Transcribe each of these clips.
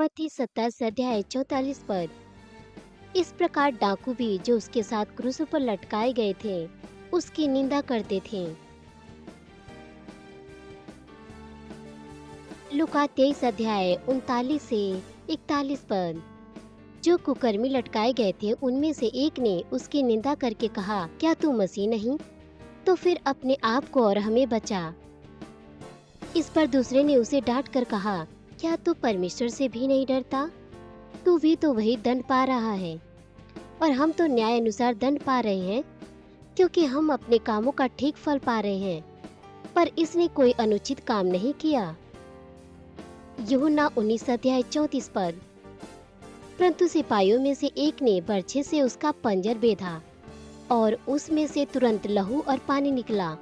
मत्ती 27 अध्याय 44 पद। इस प्रकार डाकू भी जो उसके साथ क्रूस पर लटकाए गए थे उसकी निंदा करते थे। लूका 23 अध्याय 39 से 41 पद। जो कुकर्मी लटकाए गए थे उनमें से एक ने उसकी निंदा करके कहा, क्या तू मसीह नहीं? तो फिर अपने आप को और हमें बचा। इस पर दूसरे ने उसे डांट कर कहा, क्या तू परमेश्वर से भी नहीं डरता? तू भी तो वही दंड पा रहा है और हम तो न्याय अनुसार दंड पा रहे हैं, क्योंकि हम अपने कामों का ठीक फल पा रहे हैं, पर इसने कोई अनुचित काम नहीं किया। यूहन्ना 19 अध्याय 34 पद। परंतु सिपाहियों में से एक ने बर्छे से उसका पंजर बेधा और उसमें से तुरंत लहू और पानी निकला।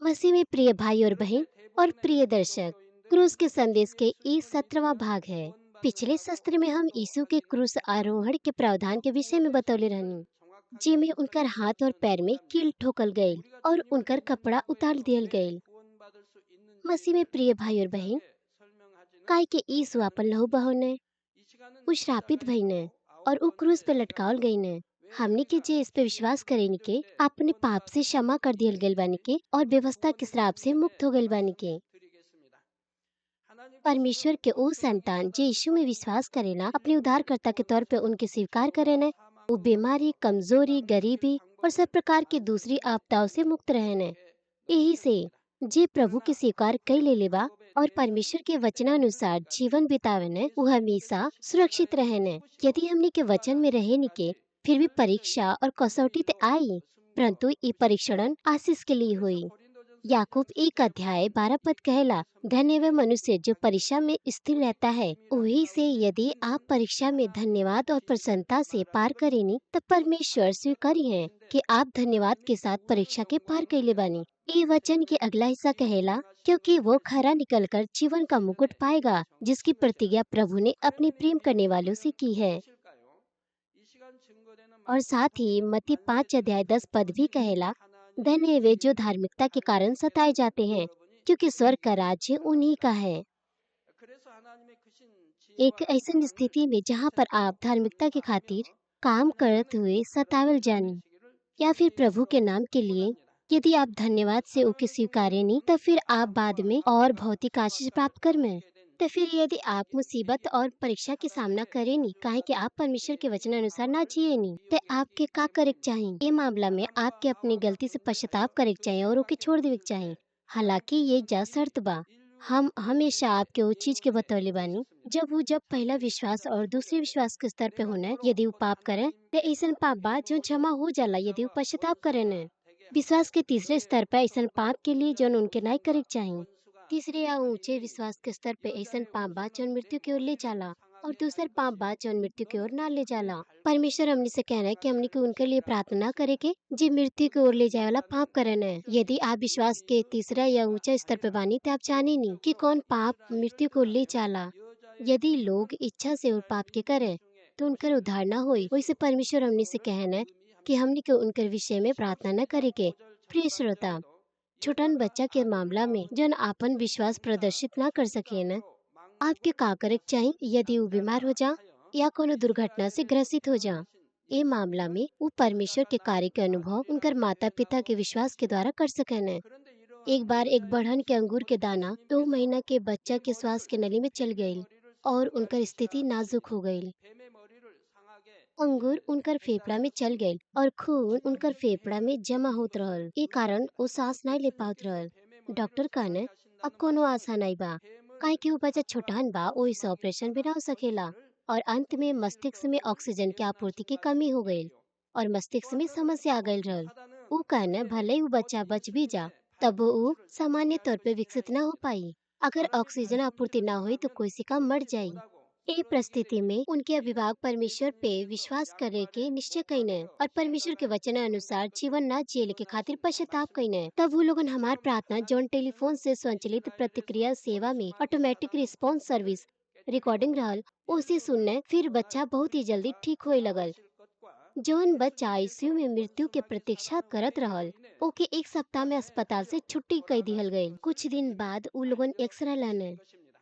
मसीह में प्रिय भाई और बहन और प्रिय दर्शक, क्रूस के संदेश के ये 17वां भाग है। पिछले सत्र में हम यीशु के क्रूस आरोहण के प्रावधान के विषय में बतौले रहनी, जिसमें उनकर हाथ और पैर में कील ठोकल गये और उनकर कपड़ा उतार दियल गये। मसीह में प्रिय भाई और बहन, काय के यीशु अपन लहू बहने उ श्रापित भइने और उ क्रूस पे लटकावल गईने। हमनी के जे इस पे विश्वास करेनी के अपने पाप से क्षमा कर दियल गइल बानी के और व्यवस्था के श्राप से मुक्त हो गइल बानी के। परमेश्वर के ओ संतान जे यीशु में विश्वास करेला अपने उद्धारकर्ता के तौर पे उनके स्वीकार करेने, वो बीमारी, कमजोरी, गरीबी और सब प्रकार की दूसरी आपदाओं से मुक्त रहने। यही से जे प्रभु के स्वीकार कई ले लेबा और परमेश्वर के वचनानुसार जीवन बितावेने, वो हमेशा सुरक्षित रहने। यदि हमने के वचन में रहे के फिर भी परीक्षा और कसौटी ते आई, परंतु ये परीक्षण आशीष के लिए हुई। याकूब 1 अध्याय 12 पद कहला, धन्य वह मनुष्य जो परीक्षा में स्थिर रहता है। वही से यदि आप परीक्षा में धन्यवाद और प्रसन्नता से पार करेनी, तब परमेश्वर स्वीकारी है कि आप धन्यवाद के साथ परीक्षा के पार कैले बानी। ये वचन के अगला हिस्सा कहेला, क्योंकि वो खरा निकलकर जीवन का मुकुट पाएगा, जिसकी प्रतिज्ञा प्रभु ने अपने प्रेम करने वालों से की है। और साथ ही मत्ती 5 अध्याय 10 पद भी कहेला, धन्य वे जो धार्मिकता के कारण सताए जाते हैं, क्योंकि स्वर्ग का राज्य उन्हीं का है। एक ऐसी स्थिति में जहाँ पर आप धार्मिकता के खातिर काम करते हुए सतावल जानी या फिर प्रभु के नाम के लिए यदि आप धन्यवाद से ओके स्वीकारे नहीं, तो फिर आप बाद में और भौतिक आशीष प्राप्त कर में। तो फिर यदि आप मुसीबत और परीक्षा के सामना करे नहीं, काहे कि आप परमेश्वर के वचन अनुसार ना जिए नहीं, तो आपके का करे के चाहिए? ये मामला में आपके अपनी गलती से पश्चाताप करे के चाहिए और ओके छोड़ देवे के चाहिए। हालांकि ये जा शर्त बा, हम हमेशा आपके वो चीज के बतौले बानी, जब पहला विश्वास और दूसरे विश्वास के स्तर पे होने, यदि वो पाप करे तो ऐसा पाप बा जो क्षमा हो जाला यदि वो पश्चाताप करे न। विश्वास के तीसरे स्तर पर ऐसा पाप के लिए जो उनके नहीं करे के चाहिए। तीसरे या ऊंचे विश्वास के स्तर पे ऐसा पाप बा जो मृत्यु की ओर ले जाला और दूसरा पाप बा जो मृत्यु की ओर ना ले जाला। परमेश्वर हमने से कहना है कि हमने को उनके लिए प्रार्थना करे के जी मृत्यु की ओर ले जाए वाला पाप करना है। यदि आप विश्वास के तीसरा या ऊंचा स्तर पे बानी, तो आप जाने नहीं कि कौन पाप मृत्यु को ले जाला। यदि लोग इच्छा से और पाप के करे तो उनकर उद्धार न होई। वैसे परमेश्वर हमने से कहना है कि हमने को उनके विषय में प्रार्थना न करे के। प्रिय श्रोता, छोटन बच्चा के मामला में जन आपन विश्वास प्रदर्शित ना कर सके न, आपके का करे के चाहिए? यदि वो बीमार हो जा या कोनो दुर्घटना से ग्रसित हो जा, ये मामला में वो परमेश्वर के कार्य के अनुभव उनकर माता पिता के विश्वास के द्वारा कर सके न। एक बार एक बढ़न के अंगूर के दाना 2 महीना के बच्चा के श्वास के नली में चल गई और उनकर स्थिति नाजुक हो गई। अंगूर उनकर फेफड़ा में चल गए और खून उनकर फेफड़ा में जमा होत रहल। ए कारण वो सांस नहीं ले पात रहल। डॉक्टर कहने अब कोनो आशा नहीं बा, काहे कि वो बच्चा छोटान बा, वो इस ऑपरेशन भी ना हो सकेला। और अंत में मस्तिष्क में ऑक्सीजन की आपूर्ति की कमी हो गई और मस्तिष्क में समस्या आ गई रहल। वो कहने भले ही वो बच्चा बच भी जा, तब वो सामान्य तौर पे विकसित ना हो पाई। अगर ऑक्सीजन आपूर्ति ना हुई तो कोशिका मर जाये। ए परिस्थिति में उनके अभिभावक परमेश्वर पे विश्वास करे के निश्चय कईने और परमेश्वर के वचन अनुसार जीवन न जिये के खातिर पश्चाताप कईने। तब वो लोगन हमार प्रार्थना जौन टेलीफोन से संचालित प्रतिक्रिया सेवा में ऑटोमेटिक रिस्पांस सर्विस रिकॉर्डिंग रहल, उसे सुनने फिर बच्चा बहुत ही जल्दी ठीक होए लगल। जौन बच्चा आईसीयू में मृत्यु के प्रतीक्षा करत रहल, ओके एक सप्ताह में अस्पताल से छुट्टी कर दिहल गई। कुछ दिन बाद उ लोगन एक्सरे लाने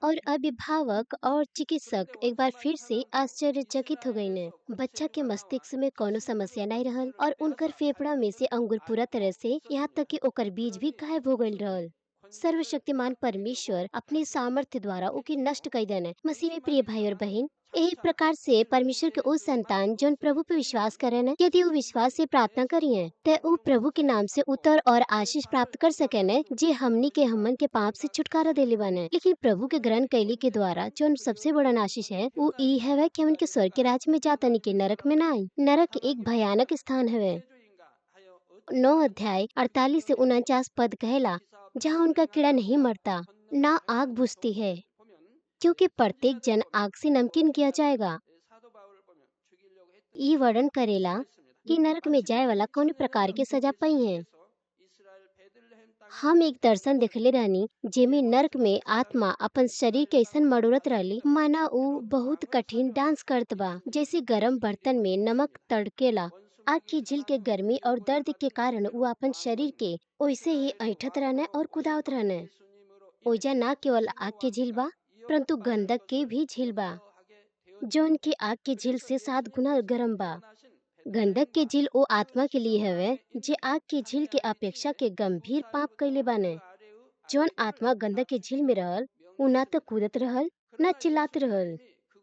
और अभिभावक और चिकित्सक एक बार फिर से आश्चर्यचकित हो गई ने। बच्चा के मस्तिष्क में कोनो समस्या नहीं रहल और उनकर फेफड़ा में से अंगूर पूरा तरह से यहाँ तक कि ओकर बीज भी गायब हो गई रहल। सर्वशक्तिमान परमेश्वर अपने सामर्थ्य द्वारा ओके नष्ट कर देने। मसीह में प्रिय भाई और बहन, यही प्रकार से परमेश्वर के उस संतान जोन प्रभु पे विश्वास करे न, यदि वो विश्वास से प्रार्थना करिए ते वो प्रभु के नाम से उत्तर और आशीष प्राप्त कर सके न, जे हमनी के हमन के पाप से छुटकारा देले बने। लेकिन प्रभु के ग्रहण कैली के द्वारा जोन सबसे बड़ा आशीष है वो ई है कि उनके स्वर्ग के राज्य में जाता नहीं, के नरक में ना आई। नरक एक भयानक स्थान है। 9 अध्याय 48 से 49 पद कहला, जहाँ उनका कीड़ा नहीं मरता, ना आग बुझती है, क्योंकि प्रत्येक जन आग से नमकीन किया जाएगा। ई वर्णन करेला कि नरक में जाए वाला कौन प्रकार के सजा पाई है। हम एक दर्शन देखले रहनी जेमे नरक में आत्मा अपन शरीर के ऐसन मड़ोरत रहली माना ऊ बहुत कठिन डांस करत बा, जैसे गरम बर्तन में नमक तड़केला। आग की झील के गर्मी और दर्द के कारण वो अपन शरीर के वैसे ही ऐठत रहने और कुदावत रहने। ओइजा ना केवल आग के झील बा, परंतु गंधक के भी झील बा, जौन की आग के झील से 7 गुना गरम बा। गंधक के झील ओ आत्मा के लिए हवे जे आग के झील के अपेक्षा के गंभीर पाप कैले बाने। जौन आत्मा गंधक के झील में रहल उ ना तो कूदत रहल ना चिल्लात रहल।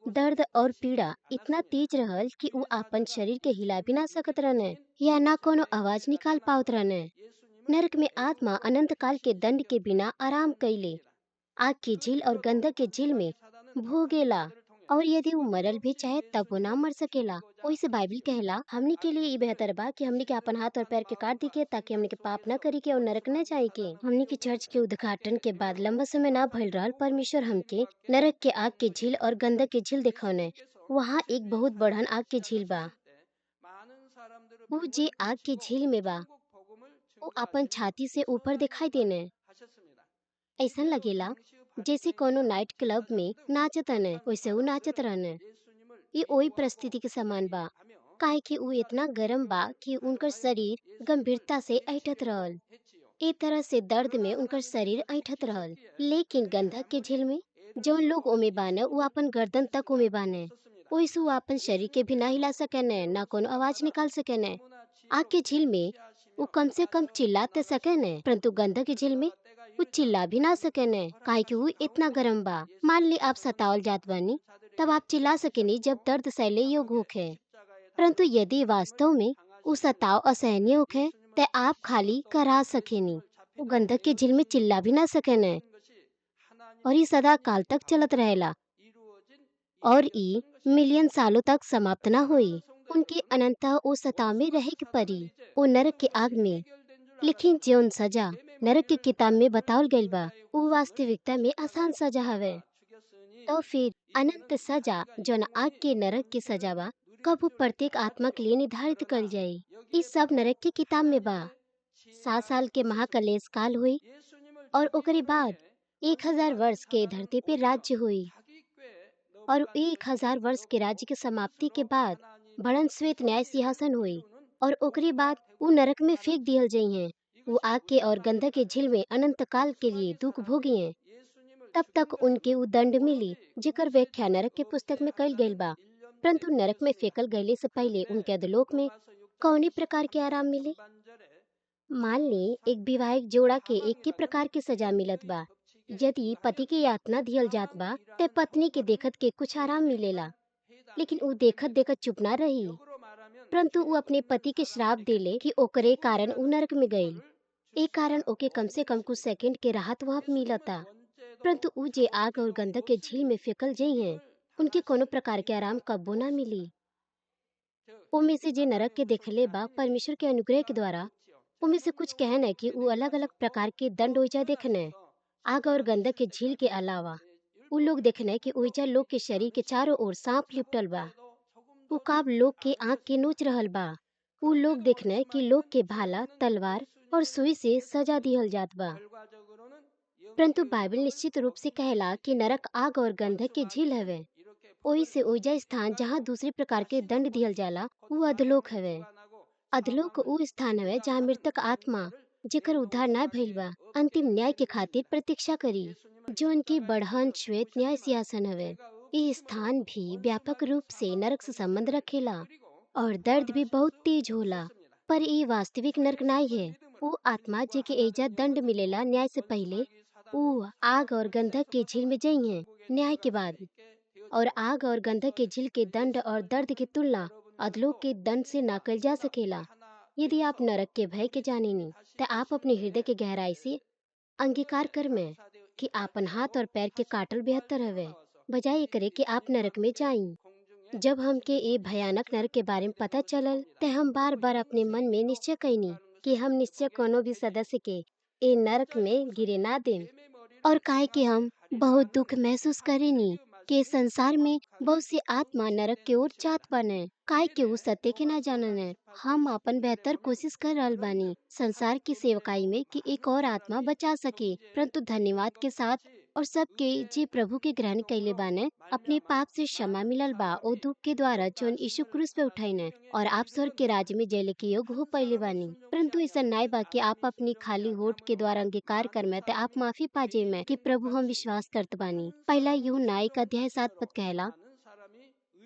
दर्द और पीड़ा इतना तेज रहल कि उ अपन शरीर के हिला भी ना सकत रहने या ना कोनो आवाज निकाल पावत रहने। नरक में आत्मा अनंत काल के दंड के बिना आराम कैले आग की झील और गंधक के झील में भोगेला, और यदि वो मरल भी चाहे तब वो ना मर सकेला। ओइसे बाइबल कहला हमनी के लिए ये बेहतर बा कि हमनी के अपन हाथ और पैर के काट दी के, ताकि हमनी के पाप न करी के और नरक न जाए के। हमनी के चर्च के उद्घाटन के बाद लंबा समय ना भइल रहल, परमेश्वर हमके नरक के आग के झील और गंधक के झील दिखौने। वहाँ एक बहुत बढ़न आग के झील बा। वो जे आग के झील में बा वो अपन छाती से ऊपर दिखाई देने। ऐसा लगेला जैसे कोनो नाइट क्लब में नाचत रहने वैसे वो नाचत रहने। ये वही परिस्थिति के समान बा, काहे कि वो इतना गरम बा कि उनकर शरीर गंभीरता से ऐठत रहल। ए तरह से दर्द में उनकर शरीर ऐठत रहल। लेकिन गंधक के झील में जौन लोग ओमे बाने वो अपन गर्दन तक ओमे बाने, ओइसे वो अपन शरीर के भी ना हिला सकेने, ना कोनो आवाज निकाल सकेने। आग के झील में वो कम से कम चिल्ला ते सकेने, परंतु गंधक के झील में वो चिल्ला भी ना सकेने, काहे कि वो इतना गरम बा। मान ली आप सतावल जात बानी, तब आप चिल्ला सकेनी जब दर्द सहले योग्य होखे। परंतु यदि वास्तव में वो सताव असहनीय होखे ते आप खाली करा सकेनी। वो गंधक के झील में चिल्ला भी ना सकेने और ये सदा काल तक चलत रहेला और ई मिलियन सालों तक समाप्त ना हुई। उनके अनंतः ओ सताव में रहे के परी, ओ नरक के आग में। लेकिन जौन सजा नरक के किताब में बतावल गइल बा वो वास्तविकता में आसान सजा हवे। तो फिर अनंत सजा जौन आग के नरक की सजा बा कब वो प्रत्येक आत्मा के लिए निर्धारित कर जाये। इस सब नरक की किताब में बा। 7 साल के महाकलेश काल हुई और ओकरे बाद 1000 वर्ष के धरती पे राज्य हुई, और 1000 वर्ष के राज्य के समाप्ति के बाद बड़न श्वेत न्याय सिंहासन हुई और ओकरे बाद वो नरक में फेंक दियल जाइ हैं। वो आग के और गंधक के झील में अनंत काल के लिए दुख भोगी हैं। तब तक उनके वो दंड मिली जेकर व्याख्या नरक के पुस्तक में कइल गइल बा। परंतु नरक में फेंकल गइले से पहले उनके अधोलोक में कौने प्रकार के आराम मिले। मान ली एक विवाहिक जोड़ा के एक ही प्रकार की सजा मिलत बा। यदि पति के यातना दियल जात बा ते पत्नी के देखत के कुछ आराम मिलेला, लेकिन वो देखत देखत चुप ना रही, परंतु वो अपने पति के श्राप देले कि ओकरे कारण वो नरक में गईल। एक कारण ओके कम से कम कुछ सेकंड के राहत वहाँ मिलता, परंतु ऊ जे आग और गंधक के झील में फेंकल जाइ हैं उनके कोनो प्रकार के आराम कब्बो ना मिली। उनमें से जे नरक के देखले बा परमेश्वर के अनुग्रह के द्वारा उनमें से कुछ कहन है कि वो अलग अलग प्रकार के दंड ओइजा देखने। आग और गंधक के झील के अलावा उ लोग देखने कि ओइजा लोग के शरीर के चारों ओर सांप लिपटल बा। उकाब लोग के आँख के नोच रहल बा। उ लोग देखने कि लोग के भाला तलवार और सुई से सजा दिहल जात बा। परंतु बाइबल निश्चित रूप से कहला कि नरक आग और गंधक के झील हवे। ओही से ओइजा स्थान जहाँ दूसरे प्रकार के दंड दिहल जाला वो अधलोक हवे। अधलोक उ स्थान हवे जहाँ मृतक आत्मा जेकर उद्धार ना भइल बा अंतिम न्याय के खातिर प्रतीक्षा करी, जो उनकी बढ़हन श्वेत न्याय सिंहासन हवे। ये स्थान भी व्यापक रूप से नरक से संबंध रखेला और दर्द भी बहुत तेज होला। पर ये वास्तविक नरक नाई है। वो आत्मा जे के एजा दंड मिलेला न्याय से पहले, वो आग और गंधक के झील में जई है न्याय के बाद। और आग और गंधक के झील के दंड और दर्द की तुलना अधलोक के दंड से ना कइल जा सकेला। यदि आप नरक के भय के जानेनी, तो आप अपने हृदय के गहराई से अंगीकार कर में कि आपन हाथ और पैर के काटल बेहतर हवे, बजाय एकरे कि आप नरक में जाई। जब हमके ये भयानक नरक के बारे में पता चलल, ते हम बार बार अपने मन में निश्चय कईनी कि हम निश्चय कोनो भी सदस्य के ए नरक में गिरे ना दें। और काहे कि हम बहुत दुख महसूस करेनी कि संसार में बहुत सी आत्मा नरक के ओर जात बाने, काहे कि वो सत्य के ना जानने। हम अपन बेहतर कोशिश कर रहल बानी संसार की सेवकाई में कि एक और आत्मा बचा सके, परंतु धन्यवाद के साथ और सबके जे प्रभु के ग्रहण कैले बाने अपने पाप से क्षमा मिलल बा ओ दुख के द्वारा जोन यीशु क्रूस पे उठाइने, और आप स्वर्ग के राज्य में जेले के योग हो पहले बानी। परंतु ऐसा नाई बा कि आप अपनी खाली होठ के द्वारा अंगीकार कर में ते आप माफी पाजे में कि प्रभु हम विश्वास करत बानी। पहला यूहन्ना 1 अध्याय 7 पद कहला,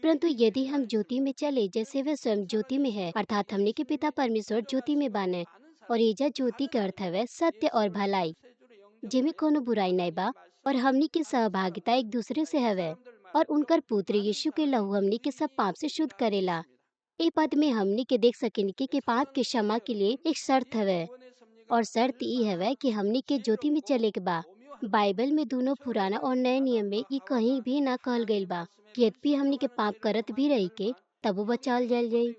परंतु यदि हम ज्योति में चले जैसे वे स्वयं ज्योति में है, अर्थात हमने के पिता परमेश्वर ज्योति में बाने। और एजा ज्योति का अर्थ है सत्य और भलाई, जिमे कोनो बुराई नहीं बा। और हमनी के सहभागिता एक दूसरे से हवे, और उनकर पुत्र यीशु के लहू हमनी के सब पाप से शुद्ध करेला। ए पद में हमनी के देख सकेनी कि पाप के क्षमा के लिए एक शर्त हवे, और शर्त ई हवे कि हमनी के ज्योति में चले के बा। बाइबल में दोनों पुराना और नए नियम में ई कहीं भी ना कहल गइल बा कि यद्यपि हमनी के पाप करत भी रही के तबो बचाल जाल जाई।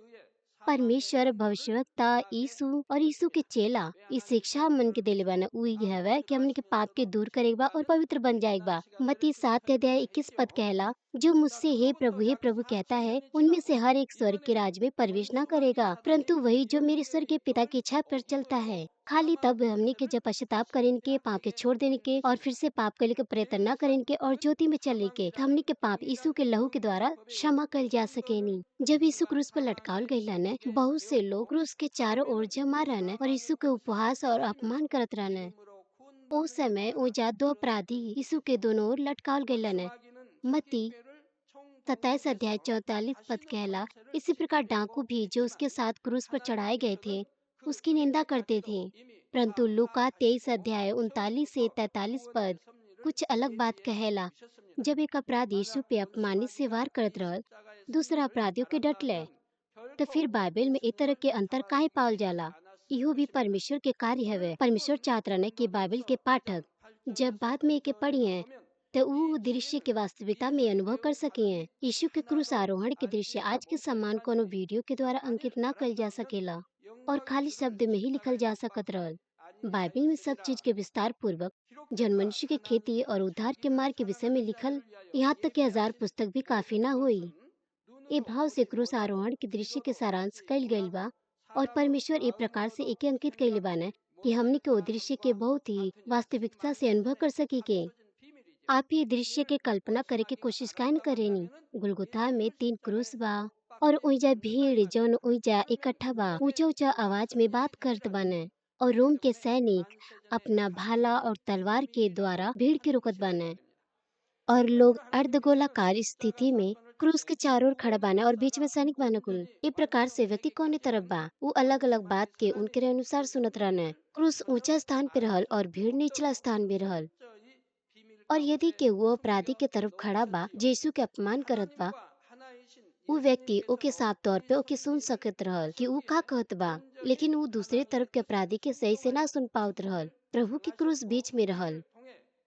परमेश्वर भविष्यवक्ता यीशु और यीशु के चेला इस शिक्षा मन के देले बाना उ ई हवे कि हमनी के पाप के दूर करेके बा और पवित्र बन जाएके बा। मत्ती 7 अध्याय 21 पद कहला, जो मुझसे हे प्रभु कहता है उनमें से हर एक स्वर्ग के राज में प्रवेश ना करेगा, परंतु वही जो मेरे स्वर्ग के पिता की इच्छा पर चलता है। खाली तब हमनी के जब पश्चाताप करें के, पाप के छोड़ देने के और फिर से पाप करने के प्रयत्न न करें के और ज्योति में चले के, तो हमनी के पाप यीशु के लहू के द्वारा क्षमा कर जा सकेनी। जब यीशु क्रूस पर लटकाल गइल ने, बहुत से लोग क्रूस के चारों ओर जमा रहने और यीशु के उपहास और अपमान करत रहने। उस समय ओजा दो अपराधी यीशु के दोनों ओर लटकाल गइल ने। मत्ती 27 अध्याय 44 पद कहला, इसी प्रकार डाकू भी जो उसके साथ क्रूस पर चढ़ाए गए थे उसकी निंदा करते थे। परंतु लूका 23 अध्याय 39 से 43 पद कुछ अलग बात कहेला। जब एक अपराधी यीशु पे अपमानित से वार करत रहल, दूसरा अपराधियों के डटले, तो फिर बाइबल में ए तरह के अंतर काहे पावल जाला? इहो भी परमेश्वर के कार्य हवे। परमेश्वर चाहत रहने कि बाइबल के पाठक जब बाद में एके पढ़िए तो ऊ दृश्य के वास्तविकता में अनुभव कर सकिए। यीशु के क्रूस आरोहण के दृश्य आज के समान कोनो वीडियो के द्वारा अंकित ना कइल जा सकेला और खाली शब्द में ही लिखल जा सकत रहल। बाइबल में सब चीज के विस्तार पूर्वक जन मनुष्य के खेती और उद्धार के मार्ग के विषय में लिखल, यहाँ तक कि 1000 पुस्तक भी काफी ना हुई। ए भाव से क्रूस आरोहण के दृश्य के सारांश कइल गइल बा और परमेश्वर ए प्रकार से एके अंकित कइले बाने कि हमनी के ओ दृश्य के बहुत ही वास्तविकता से अनुभव कर सकी के। आप ये दृश्य के कल्पना करे के कोशिश काहे न करेनी? गुलगुता में 3 क्रूस बा और ओइजा भीड़ जौन ओइजा इकट्ठा बा ऊंचा ऊंचा आवाज में बात करत बाने, और रोम के सैनिक अपना भाला और तलवार के द्वारा भीड़ के रोकत बाने, और लोग अर्धगोलाकार स्थिति में क्रूस के चारों ओर खड़ा बाने और बीच में सैनिक बाने। कुल ए प्रकार से व्यक्ति कौने तरफ बा वो अलग अलग बात के उनके अनुसार सुनत रहने। क्रूस ऊंचा स्थान पे रहल और भीड़ निचला स्थान में रहल। और यदि के वो अपराधी के तरफ खड़ा बा यीशु के अपमान करत बा, वो व्यक्ति ओके साफ तौर पे ओके सुन सकत रहल कि वो का कहत बा, लेकिन वो दूसरे तरफ के अपराधी के सही से ना सुन पावत रहल। प्रभु के क्रूस बीच में रहल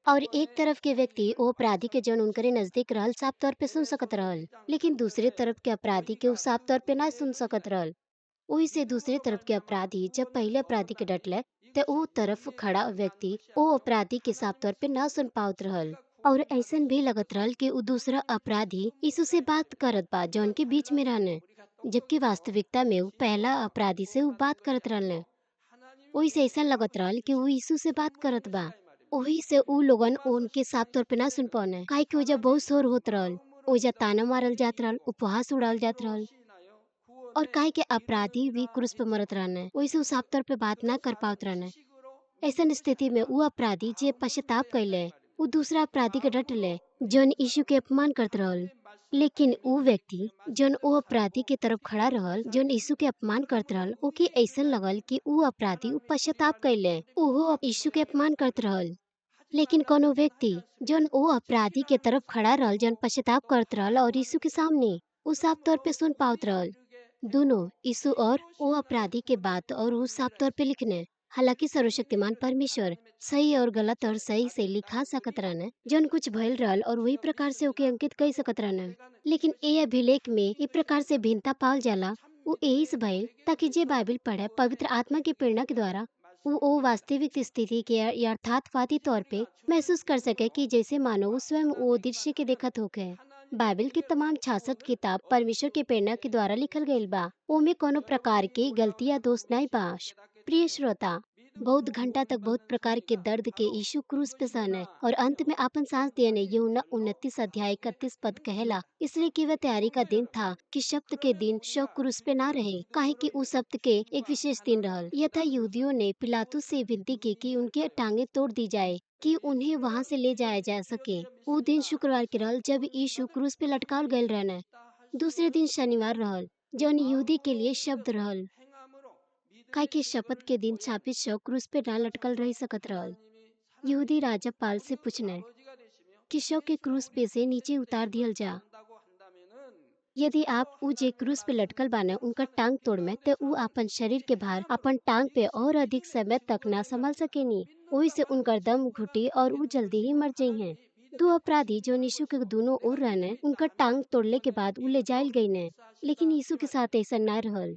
और एक तरफ के व्यक्ति वो अपराधी के जन उनकरे नजदीक रहल साफ तौर पे सुन सकत रहल, लेकिन दूसरे तरफ के अपराधी के वो साफ तौर पे ना सुन सकत रहल। वही से दूसरे तरफ के अपराधी जब पहले अपराधी के डटले तो वो तरफ खड़ा व्यक्ति वो अपराधी के साफ तौर पे ना सुन पावत रहल, और ऐसन भी लगत रहल कि वो दूसरा अपराधी यीशु से बात करत बा जौन के बीच में रहने, जबकि वास्तविकता में वो पहला अपराधी से वो बात करत रहले। वही से ऐसा लगत रहल कि वो यीशु से बात करत बा। वही से ऊ लोगन उनके साफ तौर पे ना सुन पाने, काहे कि ओजा बहुत शोर होत रहल, ओजा ताना मारल जात रहल, उपहास उड़ाल जात रहल। और काहे के अपराधी भी क्रूस पे मरत रहने, वैसे उ साफ तौर पे बात ना कर पावत रहने। ऐसन स्थिति में वो अपराधी जे पश्चाताप कैले, वो दूसरा अपराधी के डटले जौन यीशु के अपमान करत रहल। लेकिन वो व्यक्ति जौन वो अपराधी के तरफ खड़ा रहल जौन यीशु के अपमान करत रहल, ओके ऐसन लगल कि वो अपराधी वो पश्चाताप कैले, ओहो यीशु के अपमान करत रहल। लेकिन कोनो व्यक्ति जौन ओ अपराधी के तरफ खड़ा रहल जौन पश्चाताप करत रहल और यीशु के सामने वो साफ तौर पे सुन पावत रहल। दोनों यीशु और ओ अपराधी के बात और वो साफ तौर पे लिखने। हालांकि सर्वशक्तिमान परमेश्वर सही और गलत और सही से लिखा सकत रहने जौन कुछ भइल रहल और वही प्रकार से ओके अंकित कई सकत रहने। लेकिन ए अभिलेख में ई प्रकार से भिन्नता पावल जाला, वो यही से भइल ताकि जे बाइबल पढ़े पवित्र आत्मा की प्रेरणा के द्वारा वो वास्तविक स्थिति के यथार्थवादी तौर पे महसूस कर सके कि जैसे मानो वो स्वयं वो दृश्य के देखत होके। बाइबल के तमाम 66 किताब परमेश्वर के प्रेरणा के द्वारा लिखल गईल बा, ओमे कोनो प्रकार के गलती या दोष नहीं बा। प्रिय श्रोता, बहुत घंटा तक बहुत प्रकार के दर्द के यीशु क्रूस पे सहने और अंत में आपन सांस देने यूहन्ना 29 अध्याय 31 पद कहेला, इसलिए कि वह तैयारी का दिन था कि शब्द के दिन शव क्रूस पे ना रहे, काहे कि उस शब्द के एक विशेष दिन रहल। यथा यहूदियों ने पिलातुस से विनती की कि उनके टांगे तोड़ दी जाए कि उन्हें वहां से ले जाया जा सके। वो दिन शुक्रवार के रहल जब यीशु क्रूस पे लटकाल गयल रहने। दूसरे दिन शनिवार रहल जौन यहूदी के लिए शब्द रहल, काहे कि शपथ के दिन छापित शव क्रूस पे ना लटकल रह सकत रहल। यहूदी राजपाल से पूछने कि शव के क्रूस पे से नीचे उतार दियल जा। यदि आप उ जे क्रूस पे लटकल बाने उनका टांग तोड़ में तो उ अपन शरीर के भार अपन टांग पे और अधिक समय तक ना संभाल सकेनी, वही से उनका दम घुटी और उ जल्दी ही मर जाई हैं। दो अपराधी जो यीशु के दोनों ओर रहने उनका टांग तोड़ने के बाद उ ले जायल गई ने, लेकिन यीशु के साथ ऐसा ना रहल।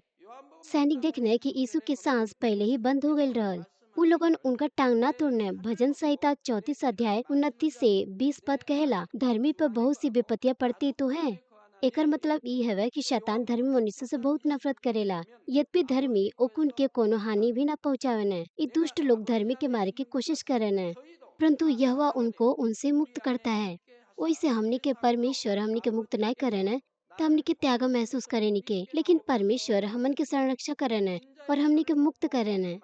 सैनिक देखने कि यीशु के सांस पहले ही बंद हो गई रहल। उ लोगन उनका टांग ना तोड़ने। भजन संहिता 34 अध्याय 29 से 20 पद कहेला, धर्मी पर बहुत सी विपत्तियां पड़ती तो है। एकर मतलब ई हवे कि शैतान धर्मी मनुष्य से बहुत नफरत करेला, यद्यपि धर्मी ओकुन के कोनो हानि भी ना पहुँचावेने। ई दुष्ट लोग धर्मी के मारे की कोशिश करेने, परंतु यहोवा उनको उनसे मुक्त करता है। वैसे हमनी के परमेश्वर हमनी के मुक्त नहीं करेने तो हमनी के त्याग महसूस करेनी के, लेकिन परमेश्वर हमन के संरक्षा करेने और हमनी के मुक्त करेने।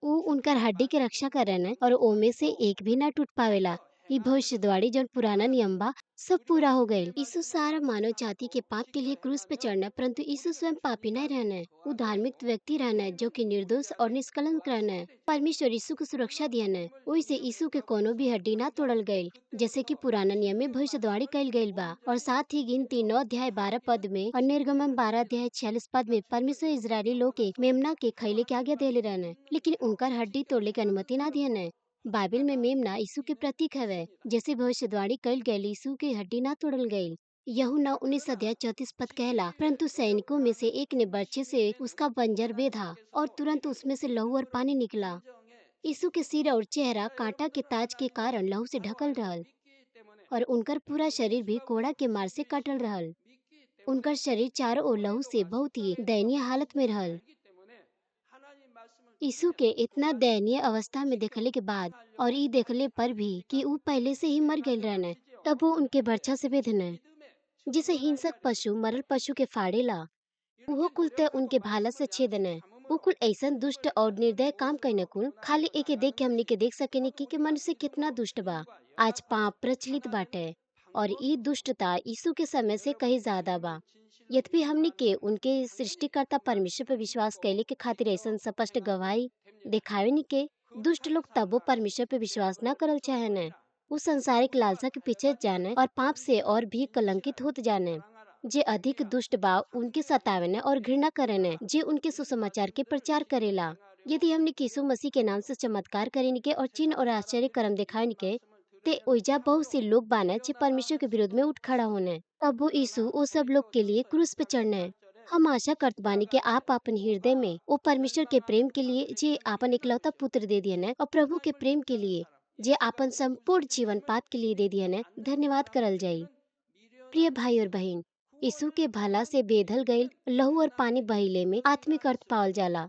उ उनकर हड्डी के रक्षा करेने और ओमे से एक भी ना टूट पावेला। ई भविष्यवाणी जौन पुराना नियम बा सब पूरा हो गईल। यीशु सारा मानव जाति के पाप के लिए क्रूस पे चढ़ना, परंतु यीशु स्वयं पापी नहीं रहने। वो धार्मिक व्यक्ति रहने जो कि निर्दोष और निष्कलंक रहने। परमेश्वर यीशु को सुरक्षा दियने, वही से यीशु के कोनो भी हड्डी ना तोड़ल गईल, जैसे कि पुराना नियम में भविष्यवाणी कईल गईल बा। और साथ ही गिनती 9 अध्याय 12 पद में और निर्गमन 12 अध्याय 46 पद में परमेश्वर इजरायली लोग के मेमना के खैले के आज्ञा देले रहने, लेकिन उनकर हड्डी तोड़ने की अनुमति ना दियने। बाइबल में मेमना यीशु के प्रतीक हवे, जैसे भविष्यवाणी कईल गईल यीशु के हड्डी ना तोड़ल गईल। यूहन्ना 19 अध्याय 34 पद कहला, परंतु सैनिकों में से एक ने बर्छी से उसका पंजर बेधा और तुरंत उसमें से लहू और पानी निकला। यीशु के सिर और चेहरा कांटा के ताज के कारण लहू से ढकल रहल और उनकर पूरा शरीर भी कोड़ा के मार से कटल रहल। उनकर शरीर चारों ओर लहू से बहुत ही दयनीय हालत में रहल। यीशु के इतना दयनीय अवस्था में देखले के बाद और ई देखले पर भी कि वो पहले से ही मर गए रहने, तब वो उनके बर्छा से बेधने, जिसे हिंसक पशु मरल पशु के फाड़ेला, वो कुल ते उनके भाला से छेदने। वो कुल ऐसन दुष्ट और निर्दय काम करने कुल खाली एके देख के हमनी के देख सकेनी कि मनुष्य कितना दुष्ट बा। आज पाप प्रचलित बाटे और ई दुष्टता यीशु के समय से कहीं ज्यादा बा। यद्यपि हमनी के उनके सृष्टिकर्ता परमेश्वर पर विश्वास कैले के खातिर ऐसा स्पष्ट गवाही दिखावे नी के दुष्ट लोग तबो परमेश्वर पे विश्वास न करल चाहेने। वो संसारिक लालसा के पीछे जाने और पाप से और भी कलंकित होत जाने। जे अधिक दुष्ट बा उनके सतावेने और घृणा करेने जे उनके सुसमाचार के प्रचार करेला। यदि हमने यीशु मसीह के नाम से चमत्कार करेनी के और चिन्ह और आश्चर्य कर्म दिखाने के ते ओइजा बहुत से लोग बाने जे परमेश्वर के विरोध में उठ खड़ा होने, तब वो यीशु वो सब लोग के लिए क्रूस पे चढ़ने। हम आशा करत बानी कि आप अपन हृदय में वो परमेश्वर के प्रेम के लिए जे आपन इकलौता पुत्र दे दिए ने और प्रभु के प्रेम के लिए जे आपन संपूर्ण जीवन पाप के लिए दे दिए ने धन्यवाद करल जाई। प्रिय भाई और बहन, यीशु के भला से बेधल गईल लहू और पानी बहिले में आत्मिक अर्थ पावल जाला।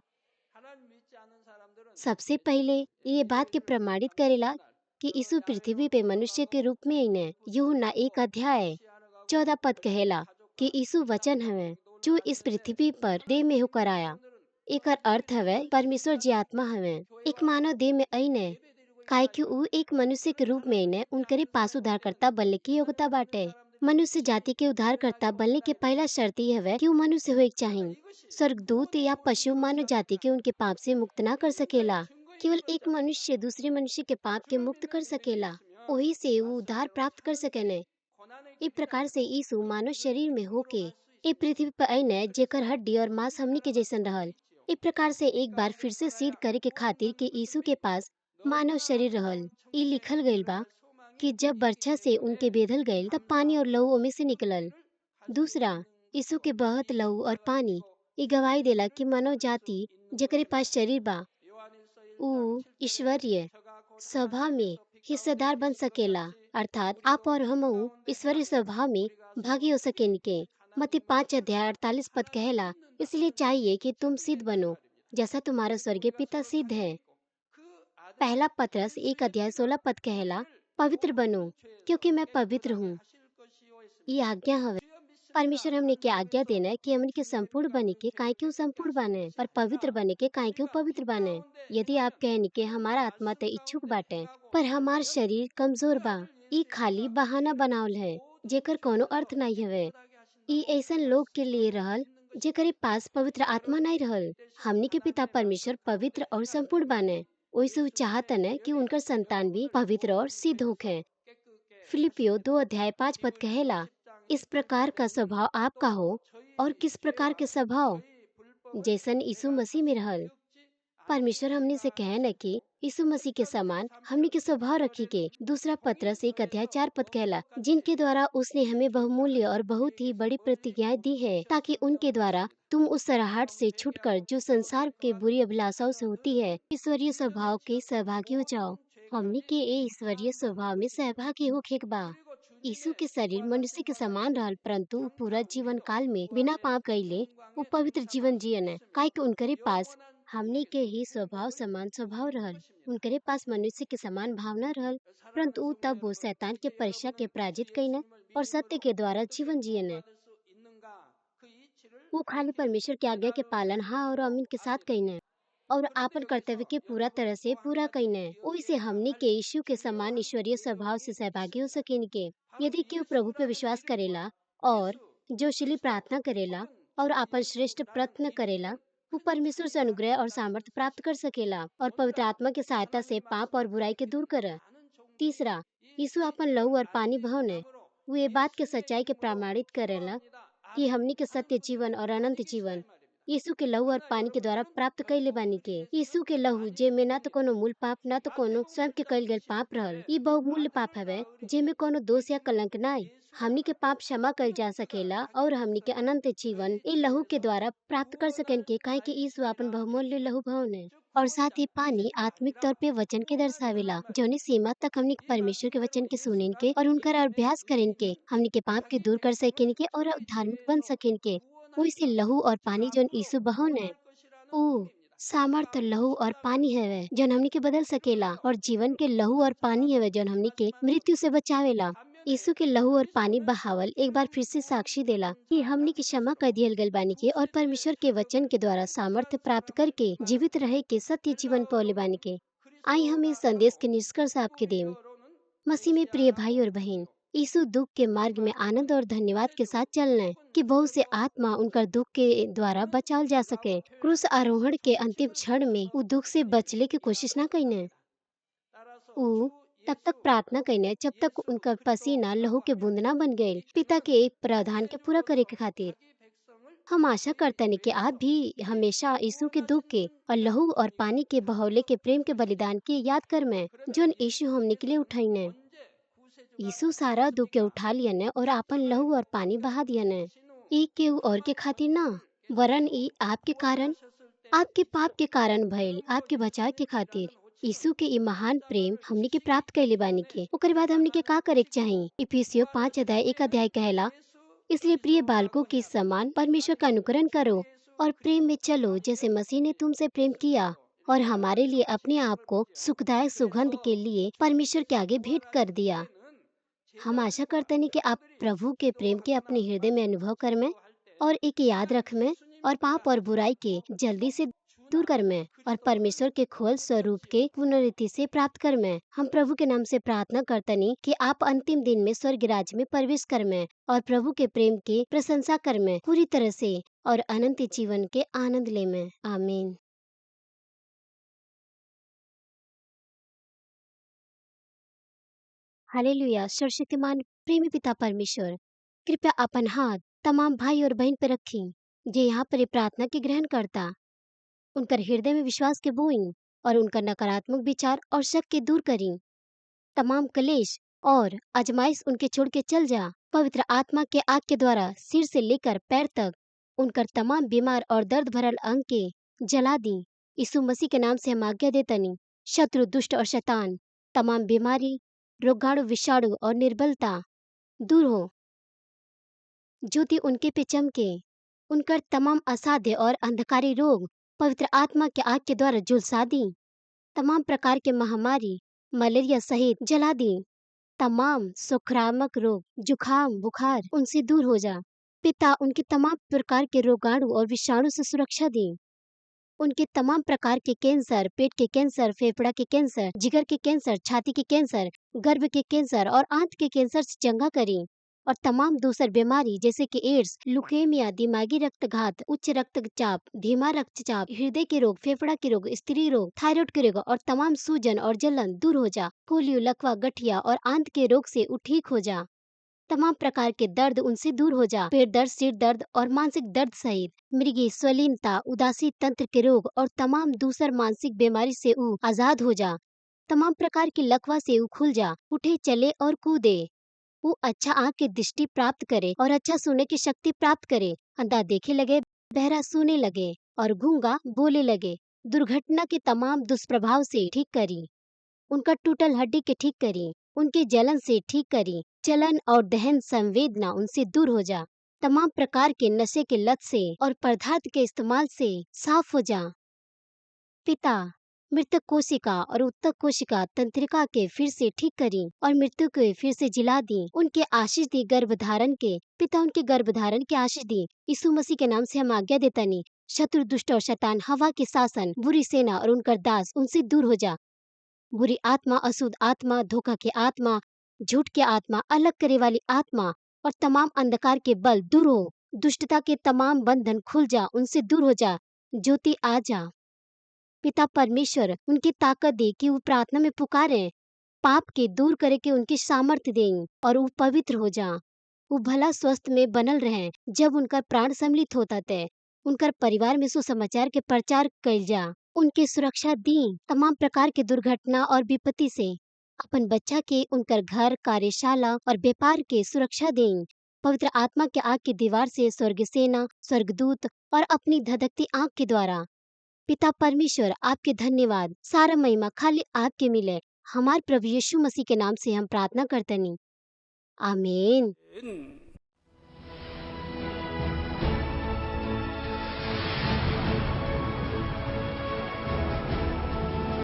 सबसे पहले ये बात के प्रमाणित करेला कि यीशु पृथ्वी पे मनुष्य के रूप में आईने। यूहन्ना 1 अध्याय 14 पद कहेला कि यीशु वचन हवे जो इस पृथ्वी पर देह में होकर आया। एकर अर्थ हवे परमेश्वर जी आत्मा हवे, एक मानव देह में अइने, काहे कि ऊ एक मनुष्य के रूप में अइने उनकरे पास उद्धारकर्ता बनने की योग्यता बाटे। मनुष्य जाति के उद्धारकर्ता बनने के पहला शर्त ये हवे कि ऊ मनुष्य होए के चाही। स्वर्गदूत या पशु मानव जाति के उनके पाप से मुक्त ना कर सकेला। केवल एक मनुष्य दूसरे मनुष्य के पाप के मुक्त कर सकेला, वही से ऊ उद्धार प्राप्त कर सकेने। इस प्रकार से यीशु मानव शरीर में होके ए पृथ्वी पर अइने जेकर हड्डी और मांस हमनी के जैसन रहल। इस प्रकार से एक बार फिर से सिद्ध करे के खातिर कि यीशु के पास मानव शरीर रहल। ई लिखल गइल बा कि जब बरछा से उनके बेधल गइल तब पानी और लहू ओमे से निकलल। दूसरा, यीशु के बहत लहू और पानी ई गवाही देला कि मानव जाति जेकरे पास शरीर बा ऊ ईश्वरीय सभा में हिस्सेदार बन सकेला, अर्थात आप और हमहू ईश्वरीय स्वभाव में भागी हो सकेनी के। मत्ती 5 अध्याय 48 पद कहेला, इसलिए चाहिए कि तुम सिद्ध बनो जैसा तुम्हारा स्वर्गीय पिता सिद्ध है। पहला पतरस 1 अध्याय 16 पद कहेला, पवित्र बनो क्योंकि मैं पवित्र हूँ। ये आज्ञा हवे। परमेश्वर हमने के आज्ञा देना है कि हमने के संपूर्ण बने के काहे क्यों संपूर्ण बने और पवित्र बने के काहे क्यों पवित्र बने। यदि आप कहनी के हमारा आत्मा ते इच्छुक बाटे पर हमार शरीर कमजोर बा, ई खाली बहाना बनावल है जेकर कोनो अर्थ नहीं हवे। ई ऐसन लोग के लिए रहल जेकरे पास पवित्र आत्मा नहीं रहल। हमनी के पिता परमेश्वर पवित्र और संपूर्ण बने, ओइसे ऊ चाहतन है कि उनकर संतान भी पवित्र और सिद्ध होखे। फिलिपियो 2 अध्याय 5 पद कहेला, इस प्रकार का स्वभाव आपका हो और किस प्रकार के स्वभाव जैसन यीशु मसीह में रहल। परमेश्वर हमने से कहन है कि यीशु मसीह के समान हमने के स्वभाव रखी के। दूसरा पत्रस 1 अध्याय 4 पद कहला, जिनके द्वारा उसने हमें बहुमूल्य और बहुत ही बड़ी प्रतिज्ञाएं दी है ताकि उनके द्वारा तुम उस सराहट से छुटकर जो संसार के बुरी अभिलाषाओं से होती है ईश्वरीय स्वभाव के सहभागी हो जाओ। हमने के ए ईश्वरीय स्वभाव में सहभागी होखे के बा। यीशु के शरीर मनुष्य के समान रहल, परंतु ऊ पूरा जीवन काल में बिना पाप कइले वो पवित्र जीवन जियन, काहे कि उनकरे पास हमने के ही स्वभाव समान स्वभाव रहल। उनकरे पास मनुष्य के समान भावना रहल, परंतु ऊ तब वो शैतान के परीक्षा के पराजित कइने और सत्य के द्वारा जीवन जियने। वो खाली परमेश्वर की आज्ञा के पालन हाँ और आमीन के साथ कइने और आपन कर्तव्य के पूरा तरह से पूरा कइने। ओइसे हमनी के यीशु के समान ईश्वरीय स्वभाव से सहभागी हो सकेनी के। यदि केहू प्रभु पे विश्वास करेला और जो शिली प्रार्थना करेला और आपन श्रेष्ठ प्रयत्न करेला, वो परमेश्वर से अनुग्रह और सामर्थ्य प्राप्त कर सकेला और पवित्र आत्मा की सहायता से पाप और बुराई के दूर करे। तीसरा, यीशु अपन लहू और पानी बहाने वो ये बात के सच्चाई के प्रमाणित करेला कि हमनी के सत्य जीवन और अनंत जीवन यीशु के लहू और पानी के द्वारा प्राप्त कइले बानी के। यीशु के लहू जे में ना तो कोनो मूल पाप ना तो कोनो स्वयं के कइल गइल पाप रहल। ई बहुमूल्य पाप हवे जे में कोनो दोष या कलंक नाई। हमनी के पाप क्षमा कइल जा सकेला और हमनी के अनंत जीवन ई लहू के द्वारा प्राप्त कर सकेन के, काहे कि यीशु अपन बहुमूल्य लहू बहाने। और साथ ही पानी आत्मिक तौर पे वचन के दर्शावेला, जौनी सीमा तक हमनी के परमेश्वर के वचन के सुनेन के और उनकर अभ्यास करेन के हमनी के पाप के दूर कर सकेन के और धार्मिक बन सकेन के। वैसे लहू और पानी जौन यीशु बहाने ऊ सामर्थ लहू और पानी हवे जौन हमनी के बदल सकेला और जीवन के लहू और पानी हवे जौन हमनी के मृत्यु से बचावेला। यीशु के लहू और पानी बहावल एक बार फिर से साक्षी देला कि हमनी की क्षमा कर दियल गइल बानी के और परमेश्वर के वचन के द्वारा सामर्थ्य प्राप्त करके जीवित रहे के सत्य जीवन पौले बानी के। आई हम इस संदेश के निष्कर्ष आपके देम। मसीह में प्रिय भाई और बहन, यीशु दुख के मार्ग में आनंद और धन्यवाद के साथ चलने कि बहुत से आत्मा उनका दुख के द्वारा बचाल जा सके। क्रूस आरोहण के अंतिम क्षण में वो दुख से बचले की कोशिश ना कइने। ऊ तब तक प्रार्थना कइने जब तक उनका पसीना लहू के बूंद ना बन गए पिता के एक प्रावधान के पूरा करे के खातिर। हम आशा करते हैं कि आप भी हमेशा यीशु के दुख के और लहू और पानी के बहौले के प्रेम के बलिदान की याद कर में जोन यीशु हमने के लिए उठाईने। यीशु सारा दुख के उठा लियने और आपन लहू और पानी बहा दियने। एक के और के खातिर ना, वरन ई आपके कारण, आपके पाप के कारण भइल, आपके बचाव के खातिर। यीशु के ई महान प्रेम हमने के प्राप्त कैले बानी के। ओकर बाद हमने के का करे के चाहिए? इफिसियो 5 अध्याय 1 अध्याय कहला, इसलिए प्रिय बालकों के समान परमेश्वर का अनुकरण करो और प्रेम में चलो जैसे मसीह ने तुमसे प्रेम किया और हमारे लिए अपने आप को सुखदायक सुगंध के लिए परमेश्वर के आगे भेंट कर दिया। हम आशा करते हैं कि आप प्रभु के प्रेम के अपने हृदय में अनुभव कर में और एक याद रख में और पाप और बुराई के जल्दी से दूर कर में और परमेश्वर के खोल स्वरूप के पुनरुत्थि से प्राप्त कर में। हम प्रभु के नाम से प्रार्थना करतनी कि आप अंतिम दिन में स्वर्ग राज्य में प्रवेश कर में और प्रभु के प्रेम के प्रशंसा कर में पूरी तरह से और अनंत जीवन के आनंद ले में। आमीन। हालेलुया। सर्वशक्तिमान प्रेमी पिता परमेश्वर, कृपया अपन हाथ तमाम भाई और बहन पर रखी जे यहाँ पर ये प्रार्थना की ग्रहण करता। उनकर हृदय में विश्वास के बोई और उनका नकारात्मक विचार और शक के दूर करी। तमाम कलेश और आजमाइश उनके छोड़ के चल जा। पवित्र आत्मा के आग के द्वारा सिर से लेकर पैर तक उनकर तमाम बीमार और दर्द भरल अंग के जला दी। यीशु मसीह के नाम से हम आज्ञा देतनी, शत्रु दुष्ट और शैतान तमाम बीमारी, रोगाणु, विषाणु और निर्बलता दूर हो। ज्योति उनके पे चमके। उनकर तमाम असाध्य और अंधकारी रोग पवित्र आत्मा के आग के द्वारा झुलसा दी। तमाम प्रकार के महामारी, मलेरिया सहित जला दी। तमाम संक्रामक रोग, जुखाम, बुखार उनसे दूर हो जा। पिता उनके तमाम प्रकार के रोगाणु और विषाणु से सुरक्षा दी। उनके तमाम प्रकार के कैंसर, पेट के कैंसर, फेफड़ा के कैंसर, जिगर के कैंसर, छाती के कैंसर, गर्भ के कैंसर और आंत के कैंसर से चंगा करी। और तमाम दूसर बीमारी जैसे कि एड्स, लुकेमिया, दिमागी रक्तघात, उच्च रक्तचाप, धीमा रक्तचाप, हृदय के रोग, फेफड़ा के रोग, स्त्री रोग, थायराइड के रोग और तमाम सूजन और जलन दूर हो जा। पोलियो, लकवा, गठिया और आंत के रोग से ठीक हो जा। तमाम प्रकार के दर्द उनसे दूर हो जा। पेट दर्द, सिर दर्द और मानसिक दर्द सहित मृगी, स्वलीनता, उदासी तंत्र के रोग और तमाम दूसर मानसिक बीमारी से ऊ आजाद हो जा। तमाम प्रकार की लकवा से ऊ खुल जा, उठे, चले और कूदे। वो अच्छा आँख की दृष्टि प्राप्त करे और अच्छा सुनने की शक्ति प्राप्त करे। अंधा देखे लगे, बहरा सुने लगे और गूंगा बोले लगे। दुर्घटना के तमाम दुष्प्रभाव से ठीक करी। उनका टूटल हड्डी के ठीक करी। उनके जलन से ठीक करी। जलन और दहन संवेदना उनसे दूर हो जा। तमाम प्रकार के नशे के लत से और पदार्थ के इस्तेमाल से साफ हो जा। पिता मृतक कोशिका और उत्तक कोशिका तंत्रिका के फिर से ठीक करी और मृत्यु के फिर से जिला दी। उनके आशीष दी गर्भधारण के। पिता उनके गर्भधारण के आशीष दी। यीशु मसीह के नाम से हम आज्ञा देता नहीं, शत्रु, दुष्ट और शैतान, हवा के शासन, बुरी सेना और उनकर दास उनसे दूर हो जा। बुरी आत्मा, अशुद्ध आत्मा, धोखा की आत्मा, झूठ की आत्मा, अलग करे वाली आत्मा और तमाम अंधकार के बल दूर हो। दुष्टता के तमाम बंधन खुल जा, उनसे दूर हो जा। ज्योति आ जा। पिता परमेश्वर उनकी ताकत दे कि वो प्रार्थना में पुकारे, पाप के दूर करे के उनकी सामर्थ्य दें और वो पवित्र हो जा। वो भला स्वस्थ में बनल रहे जब उनका प्राण सम्मिलित होता थे। उनकर परिवार में सुसमाचार के प्रचार कैल जा। उनके सुरक्षा दी तमाम प्रकार के दुर्घटना और विपत्ति से। अपन बच्चा के उनकर घर, कार्यशाला और व्यापार के सुरक्षा दें। पवित्र आत्मा के आग की दीवार से स्वर्ग सेना, स्वर्गदूत और अपनी धधकती आंख के द्वारा। पिता परमेश्वर आपके धन्यवाद, सारा महिमा खाली आपके मिले। हमारे प्रभु यीशु मसीह के नाम से हम प्रार्थना करते नहीं। आमीन।